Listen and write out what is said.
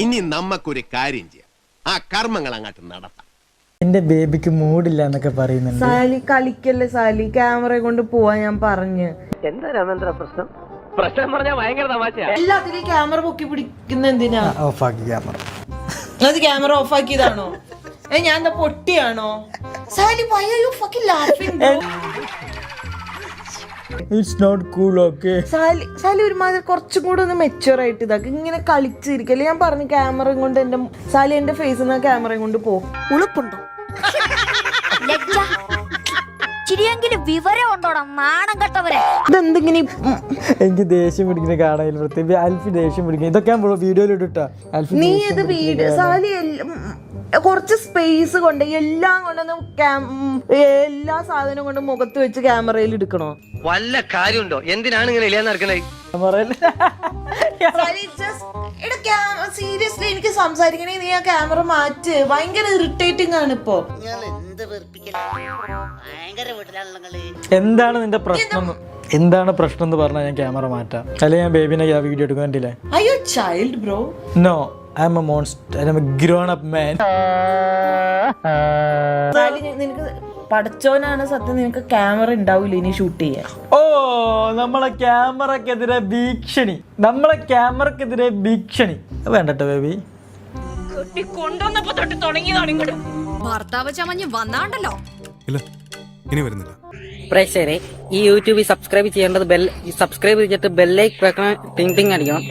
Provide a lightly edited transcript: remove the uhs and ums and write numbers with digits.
ഇനി നമ്മക്കൊരു കാര്യം ചെയ്യാം, ആ കർമ്മങ്ങൾ അങ്ങോട്ട് നടത്താം. എന്റെ ബേബിക്ക് മൂഡില്ല എന്നൊക്കെ പറയുന്നുണ്ട്. സാലി കളിക്കല്ലേ സാലി, ക്യാമറ കൊണ്ട് പോവാൻ ഞാൻ പറഞ്ഞു. എന്താ രാമേന്ദ്ര പ്രശ്നം? പ്രശ്നം പറഞ്ഞാൽ ഭയങ്കര തമാശയാ. എല്ലാത്തിലും ക്യാമറ പൊക്കി പിടിക്കുന്ന എന്തിനാ? ഓഫാക്കി ക്യാമറ. അത് ക്യാമറ ഓഫ് ആക്കിയതാണോ? ഞാൻ എന്താ പൊട്ടിയാണോ? Sali why are you fucking laughing bro? It's not cool, okay? സാലി ഒരുമാതിരി കുറച്ചും കൂടെ ഒന്ന് മെച്ചുവർ ആയിട്ട് ഇതാക്കി ഇങ്ങനെ കളിച്ചിരിക്കല്ലേ. ഞാൻ പറഞ്ഞു ക്യാമറ കൊണ്ട് എന്റെ സാലി എന്റെ ഫേസിൽ നിന്ന് ക്യാമറയും കൊണ്ട് പോ. ഉളുപ്പുണ്ടോ? ചിരിയെങ്കിലും വിവരം ഉണ്ടോടാ നാണം കെട്ടവരെ. ഇതെന്തിങ്ങനെ എനിക്ക് ദേഷ്യം പിടിക്കുന്ന കാണാൻ പ്രത്യേകിച്ച് അൽഫി ദേഷ്യം പിടിക്കുന്നത്. ഇതൊക്കെ ഞാൻ വീഡിയോയിൽ ഇട്ടാ അൽഫി നീ ഇത് വീഡിയോ സാലി കുറച്ച് സ്പേസ് കൊണ്ട് എല്ലാം കൊണ്ടൊന്ന് എല്ലാ സാധനവും കൊണ്ട് മുഖത്ത് വെച്ച് ക്യാമറയിൽ എടുക്കണോ? വല്ല കാര്യമുണ്ടോ? എന്തിനാണ് ഇങ്ങനെ ഇല്ലാന്ന് നടക്കണേ? സീരിയസ്ലി എനിക്ക് സംസാരിക്കണേ, നീ ആ ക്യാമറ മാറ്റ്. ഭയങ്കര ഇറിറ്റേറ്റിംഗ് ആണ് ഇപ്പൊ. എന്താണ് നിന്റെ പ്രശ്നം? എന്താണ് പ്രശ്നം എന്ന് പറഞ്ഞാൽ ഞാൻ ക്യാമറ മാറ്റാം. അല്ലെങ്കിൽ ഞാൻ ബേബിനെ വീഡിയോ എടുക്കുന്നില്ലേ? അയ്യോ child bro. No, I am a monster. I am a grown up man. നിനക്ക് പഠിച്ചോനാണ് സത്യം, നിനക്ക് ക്യാമറ ഉണ്ടാവില്ല ഇനി ഷൂട്ട് ചെയ്യാൻ. ഓ, നമ്മളെ ക്യാമറക്കെതിരെ ഭീഷണി. വേണ്ടട്ടോ ബേബി. കൊണ്ടുവന്നപ്പോ തൊട്ട് തുടങ്ങിയതാണ് ഭർത്താവ് ചമഞ്ഞ് വന്നാണ്ടല്ലോ. ഇല്ല, ഇനി വരുന്നില്ല. പ്രേക്ഷകരെ, ഈ യൂട്യൂബിൽ സബ്സ്ക്രൈബ് ചെയ്യേണ്ടത് സബ്സ്ക്രൈബ് ചെയ്തിട്ട് ബെല്ലൈക്ക് വെക്കണം, ടിങ് ടിങ് അടിക്കണം.